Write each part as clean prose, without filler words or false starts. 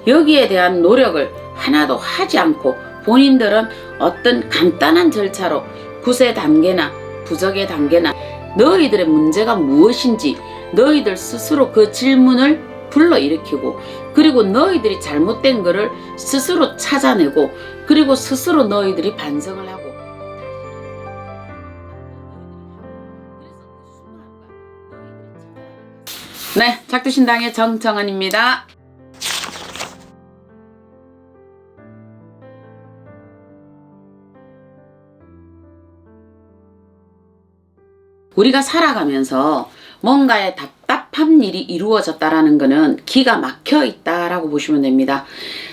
여기에 대한 노력을 하나도 하지 않고 본인들은 어떤 간단한 절차로 구세 단계나 부적의 단계나 너희들의 문제가 무엇인지 너희들 스스로 그 질문을 불러일으키고, 그리고 너희들이 잘못된 거를 스스로 찾아내고, 그리고 스스로 너희들이 반성을 하고. 네, 작두신당의 정정은입니다. 우리가 살아가면서 뭔가의 답답한 일이 이루어졌다라는 것은 기가 막혀 있다라고 보시면 됩니다.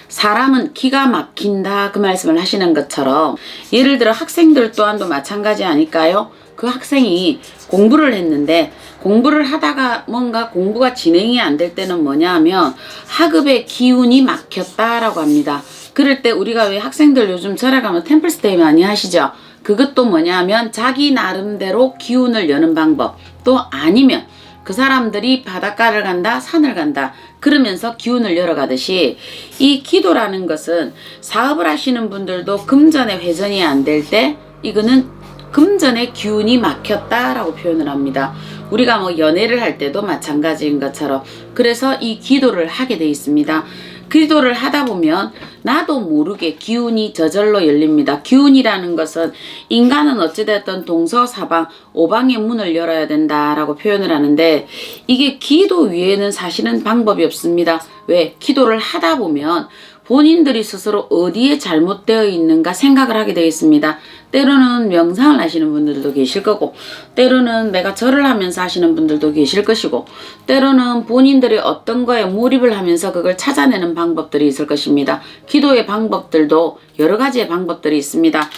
사람은 기가 막힌다 그 말씀을 하시는 것처럼, 예를 들어 학생들 또한도 마찬가지 아닐까요? 그 학생이 공부를 했는데 공부를 하다가 뭔가 공부가 진행이 안 될 때는 뭐냐 하면 학업의 기운이 막혔다라고 합니다. 그럴 때 우리가 왜 학생들 요즘 절에 가면 템플스테이 많이 하시죠? 그것도 뭐냐 하면 자기 나름대로 기운을 여는 방법, 또 아니면 그 사람들이 바닷가를 간다, 산을 간다 그러면서 기운을 열어가듯이, 이 기도라는 것은 사업을 하시는 분들도 금전의 회전이 안 될 때 이거는 금전의 기운이 막혔다라고 표현을 합니다. 우리가 뭐 연애를 할 때도 마찬가지인 것처럼, 그래서 이 기도를 하게 돼 있습니다. 기도를 하다 보면 나도 모르게 기운이 저절로 열립니다. 기운이라는 것은 인간은 어찌됐든 동서사방 오방의 문을 열어야 된다라고 표현을 하는데, 이게 기도 외에는 사실은 방법이 없습니다. 왜? 기도를 하다 보면 본인들이 스스로 어디에 잘못되어 있는가 생각을 하게 되어 있습니다. 때로는 명상을 하시는 분들도 계실 거고, 때로는 내가 절을 하면서 하시는 분들도 계실 것이고, 때로는 본인들이 어떤 거에 몰입을 하면서 그걸 찾아내는 방법들이 있을 것입니다. 기도의 방법들도 여러 가지의 방법들이 있습니다.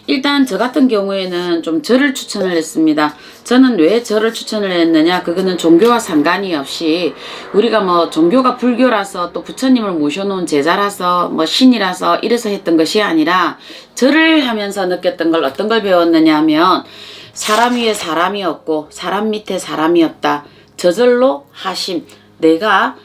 일단 저 같은 경우에는 좀 절을 추천을 했습니다. 저는 왜 절을 추천을 했느냐, 그거는 종교와 상관이 없이 우리가 뭐 종교가 불교라서 또 부처님을 모셔놓은 제자라서 뭐 신이라서 이래서 했던 것이 아니라, 절을 하면서 느꼈던 걸 어떤 걸 배웠느냐 하면, 사람 위에 사람이 없고 사람 밑에 사람이 없다. 저절로 하심. 내가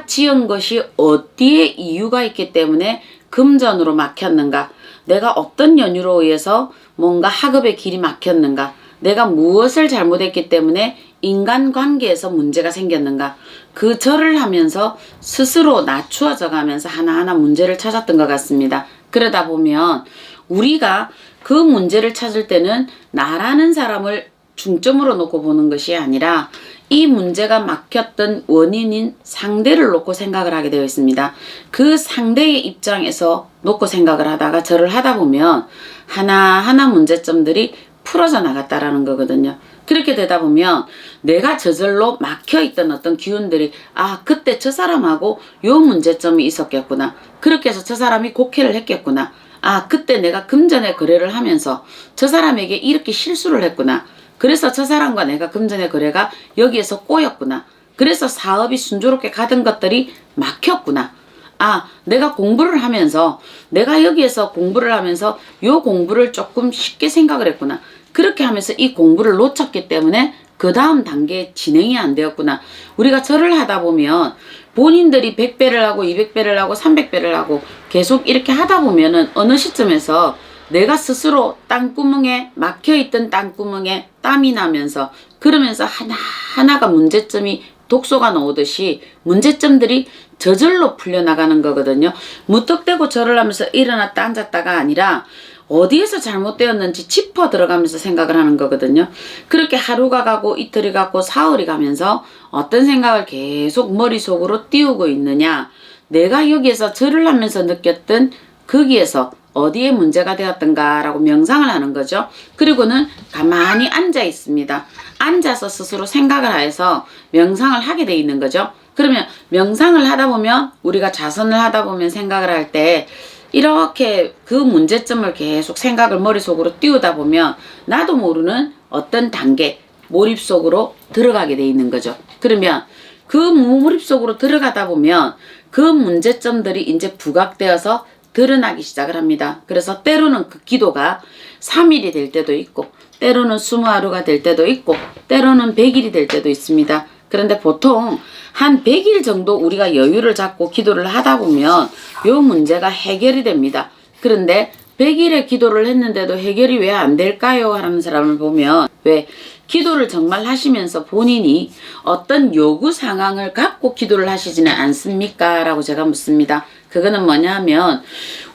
지은 것이 어디에 이유가 있기 때문에 금전으로 막혔는가, 내가 어떤 연유로 의해서 뭔가 학업의 길이 막혔는가, 내가 무엇을 잘못했기 때문에 인간관계에서 문제가 생겼는가, 그 절을 하면서 스스로 낮추어져 가면서 하나하나 문제를 찾았던 것 같습니다. 그러다 보면 우리가 그 문제를 찾을 때는 나라는 사람을 중점으로 놓고 보는 것이 아니라 이 문제가 막혔던 원인인 상대를 놓고 생각을 하게 되어 있습니다. 그 상대의 입장에서 놓고 생각을 하다가 절을 하다 보면 하나하나 문제점들이 풀어져 나갔다라는 거거든요. 그렇게 되다 보면 내가 저절로 막혀있던 어떤 기운들이, 아, 그때 저 사람하고 요 문제점이 있었겠구나, 그렇게 해서 저 사람이 곡해를 했겠구나, 아, 그때 내가 금전의 거래를 하면서 저 사람에게 이렇게 실수를 했구나, 그래서 저 사람과 내가 금전의 거래가 여기에서 꼬였구나, 그래서 사업이 순조롭게 가던 것들이 막혔구나, 아, 내가 공부를 하면서 내가 여기에서 공부를 하면서 요 공부를 조금 쉽게 생각을 했구나, 그렇게 하면서 이 공부를 놓쳤기 때문에 그 다음 단계에 진행이 안 되었구나. 우리가 절을 하다 보면 본인들이 100배를 하고 200배를 하고 300배를 하고 계속 이렇게 하다 보면은 어느 시점에서 내가 스스로 땅구멍에 막혀있던 땅구멍에 땀이 나면서, 그러면서 하나하나가 문제점이 독소가 나오듯이 문제점들이 저절로 풀려나가는 거거든요. 무턱대고 절을 하면서 일어났다 앉았다가 아니라 어디에서 잘못되었는지 짚어 들어가면서 생각을 하는 거거든요. 그렇게 하루가 가고 이틀이 가고 사흘이 가면서 어떤 생각을 계속 머릿속으로 띄우고 있느냐, 내가 여기에서 절을 하면서 느꼈던 거기에서 어디에 문제가 되었던가 라고 명상을 하는 거죠. 그리고는 가만히 앉아 있습니다. 앉아서 스스로 생각을 해서 명상을 하게 돼 있는 거죠. 그러면 명상을 하다 보면, 우리가 자선을 하다 보면 생각을 할 때 이렇게 그 문제점을 계속 생각을 머릿속으로 띄우다 보면 나도 모르는 어떤 단계, 몰입 속으로 들어가게 돼 있는 거죠. 그러면 그 몰입 속으로 들어가다 보면 그 문제점들이 이제 부각되어서 드러나기 시작을 합니다. 그래서 때로는 그 기도가 3일이 될 때도 있고, 때로는 20하루가 될 때도 있고, 때로는 100일이 될 때도 있습니다. 그런데 보통 한 100일 정도 우리가 여유를 잡고 기도를 하다 보면 요 문제가 해결이 됩니다. 그런데 100일의 기도를 했는데도 해결이 왜 안 될까요? 하는 사람을 보면 왜 기도를 정말 하시면서 본인이 어떤 요구 상황을 갖고 기도를 하시지는 않습니까? 라고 제가 묻습니다. 그거는 뭐냐면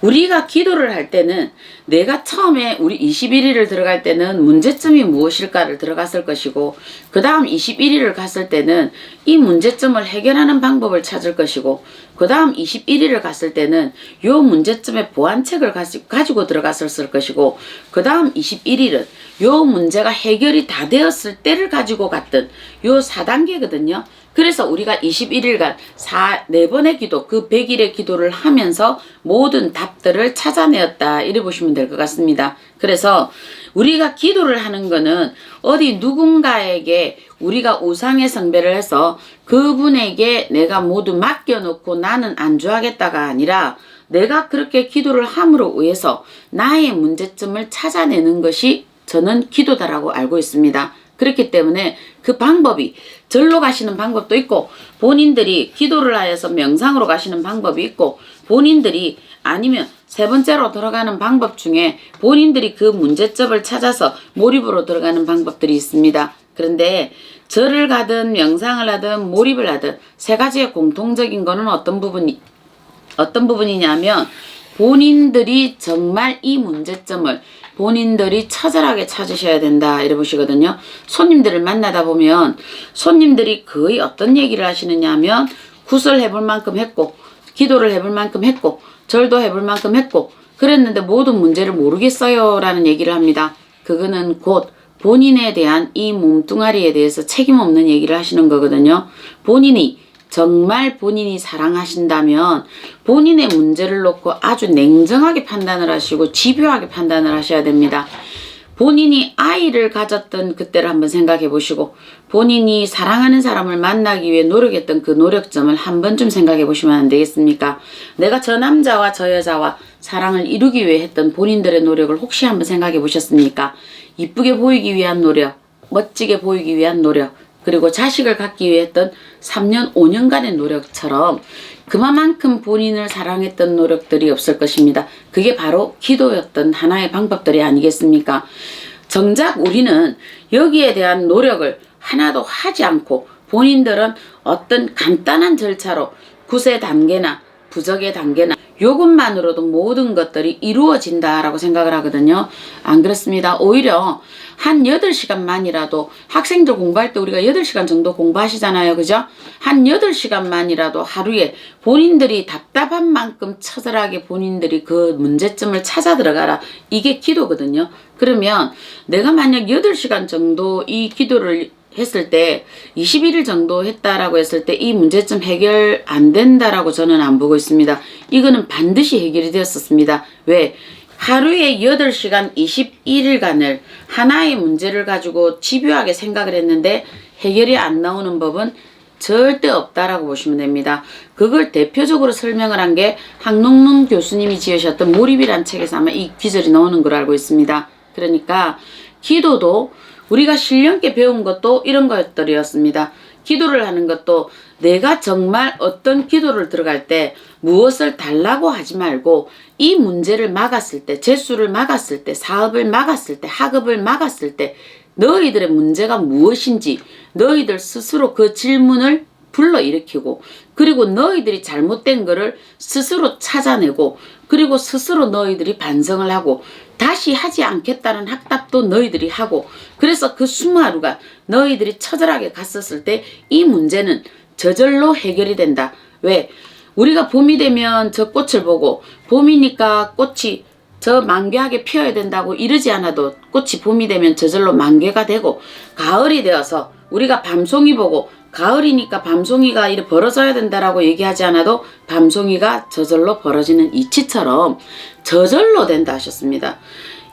우리가 기도를 할 때는 내가 처음에 우리 21일을 들어갈 때는 문제점이 무엇일까를 들어갔을 것이고 그 다음 21일을 갔을 때는 이 문제점을 해결하는 방법을 찾을 것이고 그 다음 21일을 갔을 때는 요 문제점의 보완책을 가지고 들어갔을 것이고 그 다음 21일은 요 문제가 해결이 다 되었을 때를 가지고 갔던 요 4단계거든요. 그래서 우리가 21일간 4번의 기도, 그 100일의 기도를 하면서 모든 답들을 찾아내었다. 이래 보시면 될 것 같습니다. 그래서 우리가 기도를 하는 거는 어디 누군가에게 우리가 우상의 숭배를 해서 그분에게 내가 모두 맡겨놓고 나는 안주하겠다가 아니라 내가 그렇게 기도를 함으로 의해서 나의 문제점을 찾아내는 것이 저는 기도다라고 알고 있습니다. 그렇기 때문에 그 방법이 절로 가시는 방법도 있고 본인들이 기도를 하여서 명상으로 가시는 방법이 있고 본인들이 아니면 세 번째로 들어가는 방법 중에 본인들이 그 문제점을 찾아서 몰입으로 들어가는 방법들이 있습니다. 그런데 절을 가든 명상을 하든 몰입을 하든 세 가지의 공통적인 거는 어떤 부분이냐면 본인들이 정말 이 문제점을 본인들이 처절하게 찾으셔야 된다 이래 보시거든요. 손님들을 만나다 보면 손님들이 거의 어떤 얘기를 하시느냐 하면 구설 해볼 만큼 했고 기도를 해볼 만큼 했고 절도 해볼 만큼 했고 그랬는데 모든 문제를 모르겠어요 라는 얘기를 합니다. 그거는 곧 본인에 대한 이 몸뚱아리에 대해서 책임 없는 얘기를 하시는 거거든요. 정말 본인이 사랑하신다면 본인의 문제를 놓고 아주 냉정하게 판단을 하시고 집요하게 판단을 하셔야 됩니다. 본인이 아이를 가졌던 그때를 한번 생각해 보시고 본인이 사랑하는 사람을 만나기 위해 노력했던 그 노력점을 한 번쯤 생각해 보시면 안 되겠습니까? 내가 저 남자와 저 여자와 사랑을 이루기 위해 했던 본인들의 노력을 혹시 한번 생각해 보셨습니까? 이쁘게 보이기 위한 노력, 멋지게 보이기 위한 노력, 그리고 자식을 갖기 위해 했던 3년, 5년간의 노력처럼 그만큼 본인을 사랑했던 노력들이 없을 것입니다. 그게 바로 기도였던 하나의 방법들이 아니겠습니까? 정작 우리는 여기에 대한 노력을 하나도 하지 않고 본인들은 어떤 간단한 절차로 구세 단계나 부적의 단계나 요것만으로도 모든 것들이 이루어진다라고 생각을 하거든요. 안 그렇습니다. 오히려 한 8시간만이라도 학생들 공부할 때 우리가 8시간 정도 공부하시잖아요. 그죠? 한 8시간만이라도 하루에 본인들이 답답한 만큼 처절하게 본인들이 그 문제점을 찾아 들어가라. 이게 기도거든요. 그러면 내가 만약 8시간 정도 이 기도를 했을 때 21일 정도 했다라고 했을 때 이 문제점 해결 안 된다라고 저는 안 보고 있습니다. 이거는 반드시 해결이 되었었습니다. 왜? 하루에 8시간 21일간을 하나의 문제를 가지고 집요하게 생각을 했는데 해결이 안 나오는 법은 절대 없다라고 보시면 됩니다. 그걸 대표적으로 설명을 한 게 한농문 교수님이 지으셨던 몰입이란 책에서 아마 이 기절이 나오는 걸 알고 있습니다. 그러니까 기도도 우리가 신령께 배운 것도 이런 것들이었습니다. 기도를 하는 것도 내가 정말 어떤 기도를 들어갈 때 무엇을 달라고 하지 말고 이 문제를 막았을 때, 재수를 막았을 때, 사업을 막았을 때, 학업을 막았을 때 너희들의 문제가 무엇인지 너희들 스스로 그 질문을 불러일으키고 그리고 너희들이 잘못된 거를 스스로 찾아내고 그리고 스스로 너희들이 반성을 하고 다시 하지 않겠다는 학답도 너희들이 하고 그래서 그 수마루가 너희들이 처절하게 갔었을 때 이 문제는 저절로 해결이 된다. 왜? 우리가 봄이 되면 저 꽃을 보고 봄이니까 꽃이 저 만개하게 피어야 된다고 이러지 않아도 꽃이 봄이 되면 저절로 만개가 되고 가을이 되어서 우리가 밤송이 보고 가을이니까 밤송이가 이렇게 벌어져야 된다라고 얘기하지 않아도 밤송이가 저절로 벌어지는 이치처럼 저절로 된다 하셨습니다.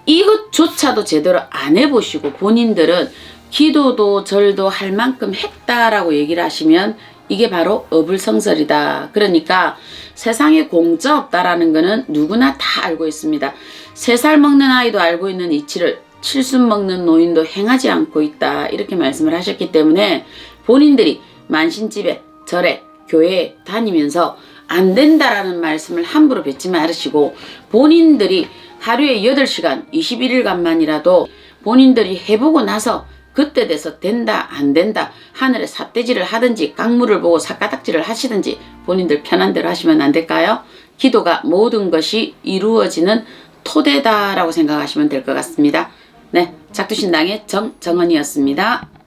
이것조차도 제대로 안 해보시고 본인들은 기도도 절도 할 만큼 했다라고 얘기를 하시면 이게 바로 어불성설이다. 그러니까 세상에 공짜 없다라는 거는 누구나 다 알고 있습니다. 3살 먹는 아이도 알고 있는 이치를 7순 먹는 노인도 행하지 않고 있다. 이렇게 말씀을 하셨기 때문에 본인들이 만신집에 절에 교회에 다니면서 안 된다라는 말씀을 함부로 뱉지 말으시고 본인들이 하루에 8시간 21일간만이라도 본인들이 해보고 나서 그때 돼서 된다 안 된다 하늘에 삿대질을 하든지 강물을 보고 삿가닥질을 하시든지 본인들 편한 대로 하시면 안 될까요? 기도가 모든 것이 이루어지는 토대다라고 생각하시면 될 것 같습니다. 네, 작두신당의 정정은이었습니다.